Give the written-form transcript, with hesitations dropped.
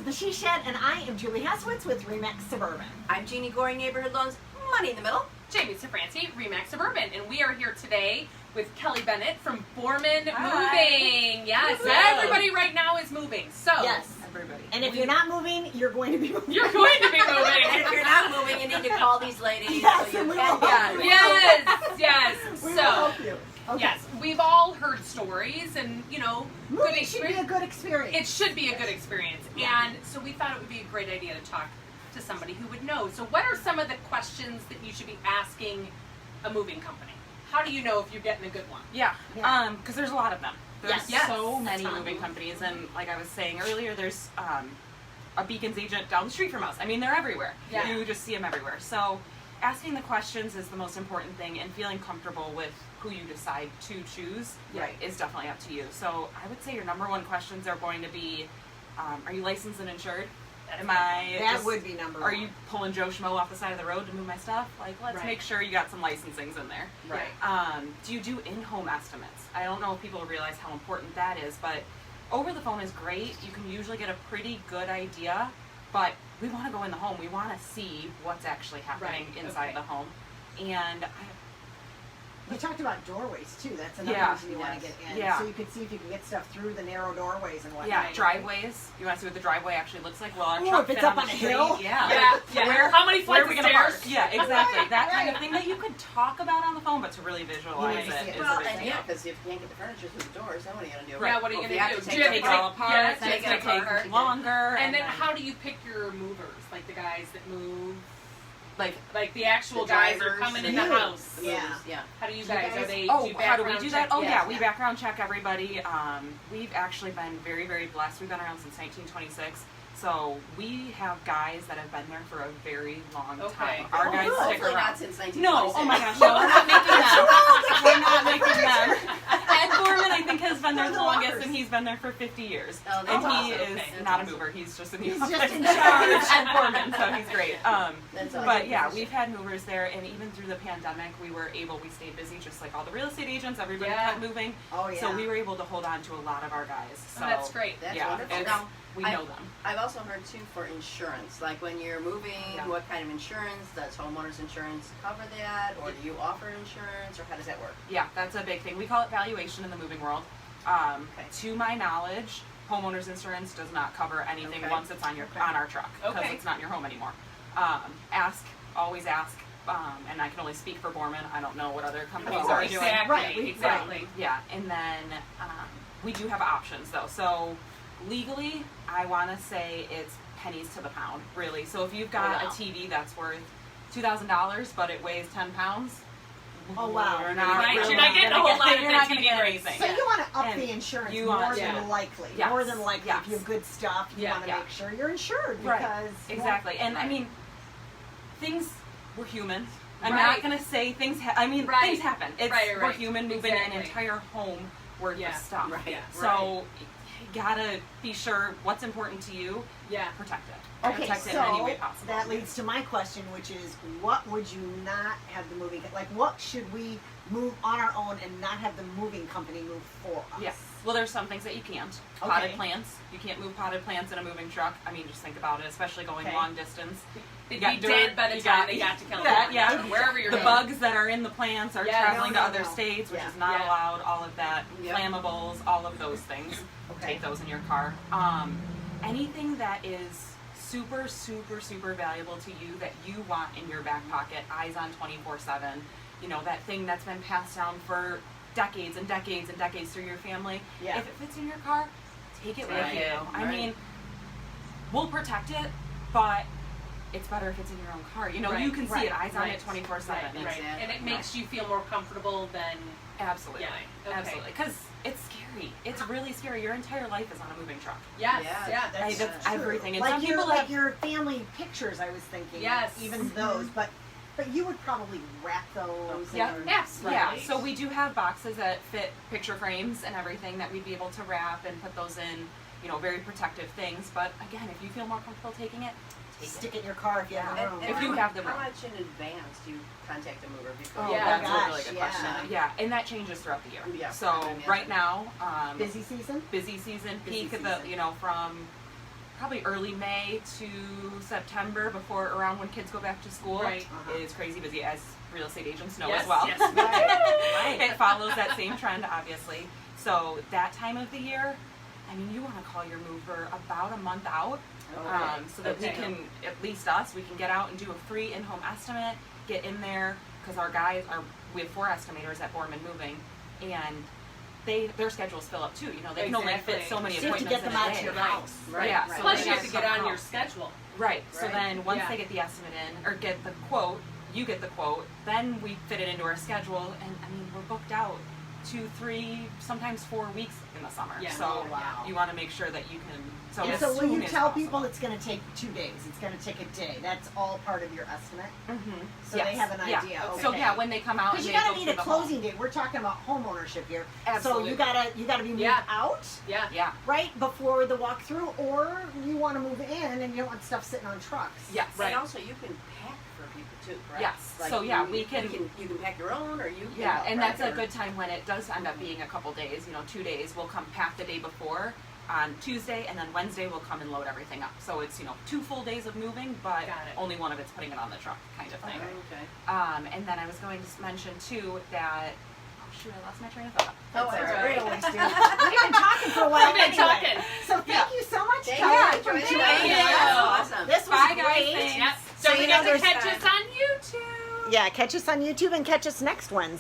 of the She Shed, and I am Julie Heswitz with Remax Suburban. I'm Jeannie Goring, Neighborhood Loans, Money in the Middle. Jamie Safranci, Remax Suburban, and we are here today with Kelly Bennett from Boermans Hi. Moving. Yes, Hello. everybody right now is moving. So Yes. Everybody. And if you're not moving, you're going to be moving. you're going to be And moving. if you're not moving, you need to call these ladies Yes, so you and we can will help get you. Yes. We will So help you. Okay. yes, we've all heard stories, and good Moving should be a experience. good experience. It should be a good experience, and so we thought it would be a great idea to talk to somebody who would know. So, what are some of the questions that you should be asking a moving company? How do you know if you're getting a good one? Yeah, Yeah. because there's a lot of them. There's Yes. so Yes. many Ton. moving companies, and like I was saying earlier, there's a Beacons agent down the street from us. I mean, they're everywhere. Yeah. You just see them everywhere. So asking the questions is the most important thing, and feeling comfortable with who you decide to choose Right. is definitely up to you. So I would say your number one questions are going to be, are you licensed and insured? That's Am I that just- would be number Are one. you pulling Joe Schmo off the side of the road to move my stuff? Like, let's Right. make sure you got some licensings in there. Right. Do you do in-home estimates? I don't know if people realize how important that is, but over the phone is great. You can usually get a pretty good idea, but we want to go in the home. We want to see what's actually happening Right, inside okay. the home. And You talked about doorways too. That's another Yeah. reason you want to Yes. get in. Yeah. So you can see if you can get stuff through the narrow doorways and whatnot. yeah, Right. driveways. You want to see what the driveway actually looks like? Well, our Ooh, truck if it's fit up on on the a street. hill? Yeah. Yeah. How many Where flights are we of gonna park? stairs? Yeah, exactly. That kind of Right. thing that you could talk about on the phone, but to really visualize You need to see it it. is Well, a big and thing. yeah, because if you can't get the furniture through the doors, then what are you going to do? Yeah, what are you Well, going if to have do? to Do you have take Take to it all apart. Yeah, then take it's gonna it take apart. longer. And then then- how do you pick your movers? Like the guys that move, like the actual The guys are drivers, coming the in the movers. house. Yeah. Yeah. How do you Do you guys? guys- Are they? Oh, do how do we do background that? check? Oh, yeah, Yes. we background check everybody. We've actually been very, very blessed. We've been around since 1926. So we have guys that have been there for a very long Okay. time. Our Oh, guys good. stick Hopefully around. not since 1926. No, oh my gosh, no, we're not making them. We're not making them. Ed Boermans, I think, has been there They're the the longest, walkers. and he's been there for 50 years. Oh, that's And he awesome. is Okay. not a That's mover, he's just in the He's office. just in charge. Ed Boermans, so he's great. That's awesome. But yeah, we've had movers there, and even through the pandemic, we stayed busy just like all the real estate agents. Everybody Yeah. kept moving. Oh yeah. So we were able to hold on to a lot of our guys. So Oh, that's great. That's yeah, wonderful. it's- Now, we I- know them. I've also heard too for insurance, like when you're moving, Yeah. what kind of insurance? Does homeowners insurance cover that, or do you offer insurance, or how does that work? Yeah, that's a big thing. We call it valuation in the moving world. Okay. To my knowledge, homeowners insurance does not cover anything Okay. once it's on Okay. on our truck because Okay. it's not in your home anymore. Always ask. And I can only speak for Boermans. I don't know what other companies Oh, are doing. exactly. Right, we- Exactly. Yeah, and then we do have options though. So legally, I want to say it's pennies to the pound, really. So if you've got Oh, wow. a TV that's worth $2,000 but it weighs 10 pounds, Oh, wow. we're not Right, really you're not getting a gonna whole get- lot of you're that not gonna TV get rates. anything. So you want to up And the insurance you more want than to. likely. Yes. More than likely, Yes. if you have good stuff, you Yeah. want to Yeah. make sure you're insured Right. because Exactly. And I Right. mean, we're human. I'm Right. not gonna say things. Right. Things happen. It's Right. we're human moving an Exactly. entire home worth Yeah. of stuff. Right. Yeah. So you gotta be sure what's important to you. Yeah. Protect it. Okay, Protect it so in any way possible. that leads to my question, which is, what would you not have the moving, like what should we move on our own and not have the moving company move for us? Yes. Well, there's some things that you can't. Okay. Potted plants. You can't move potted plants in a moving truck. I mean, just think about it, especially going Okay. long distance. They'd got be dirt, dead by the you time got- they got to that, California. yeah. Wherever you're The going. bugs that are in the plants are Yes. traveling No, to no, other no. states, which Yeah. is not Yeah. allowed. All of that, Yep. flammables, all of those things. Okay. Take those in your car. Anything that is super, super, super valuable to you that you want in your back pocket, eyes on 24/7. You know, that thing that's been passed down for decades and decades and decades through your family. Yeah. If it fits in your car, take it with Right. you. I Right. mean, we'll protect it, but it's better if it's in your own car. You know, Right, you can see it, right, eyes on right, it 24/7. Right, It's- right. Exactly. And it makes you feel more comfortable than. Absolutely. Yeah, okay. Absolutely. Because it's scary. It's really scary. Your entire life is on a moving truck. Yes. Yeah, Yeah. That's, That's true. everything. And like some your, people like have- your family pictures, I was thinking. Yes. Even those, but you would probably wrap those. Yeah, or- absolutely. Yeah, so we do have boxes that fit picture frames and everything that we'd be able to wrap and put those in, you know, very protective things. But again, if you feel more comfortable taking it, take Stick it in your car if you have Yeah. room. If you have the how room. much in advance do you contact a mover before? Oh, Yeah. that's gosh, a really good yeah. question. Yeah, and that changes throughout the year. Yeah, I So imagine. right now, Busy season? busy season, Busy peak of the, season. you know, from probably early May to September, before around when kids go back to school. Right. It is crazy busy, as real estate agents know Yes, as well. yes. Right. It follows that same trend, obviously. So that time of the year, I mean, you want to call your mover about a month out, so that we Okay. can, at least us, we can get out and do a free in-home estimate, get in there, because our guys are, we have 4 estimators at Boermans Moving, and their schedules fill up too. You know, they can only fit so many So you have to appointments get them in a out day. to your Right. house. Right. Yeah, Right. so Plus, they you have to get on come your out. schedule. Right. So Right. then once Yeah. they get the estimate in, or get the quote, you get the quote, then we fit it into our schedule, and I mean, we're booked out 2, 3, sometimes 4 weeks in the summer. Yeah. So Oh, wow. you want to make sure that you can. So And as so will soon you as tell possible. people it's going to take 2 days? It's going to take a day. That's all part of your estimate. Mm-hmm. So they have an idea. Okay. So yeah, when they come out, Because and you they gotta go need through a the home. closing date. We're talking about home ownership here. Absolutely. So you gotta be moved Yeah. out Yeah. Yeah. right before the walkthrough, or you want to move in and you don't want stuff sitting on trucks. Yes. And also, you can pack for people too, correct? Yes. Like So, yeah, you, we can- You can pack your own, or you can. Yeah, help, and right? that's a Or- good time when it does end up being a couple days, 2 days. We'll come pack the day before on Tuesday, and then Wednesday we'll come and load everything up. So it's, 2 full days of moving, but Got it. only one of it's putting it on the truck kind of thing. Okay. And then I was going to mention too that, oh shoot, I lost my train of thought. Oh, That's it's all we right. always do. We've been talking for a while. We've been anyway. talking. So thank you so much, Thank Kelly, you. for Enjoyed it. joining Thank us. you. Awesome. This was Bye, guys. great. Thanks. Yep. So Don't you forget know to there's- catch us on YouTube. Yeah, catch us on YouTube and catch us next Wednesday.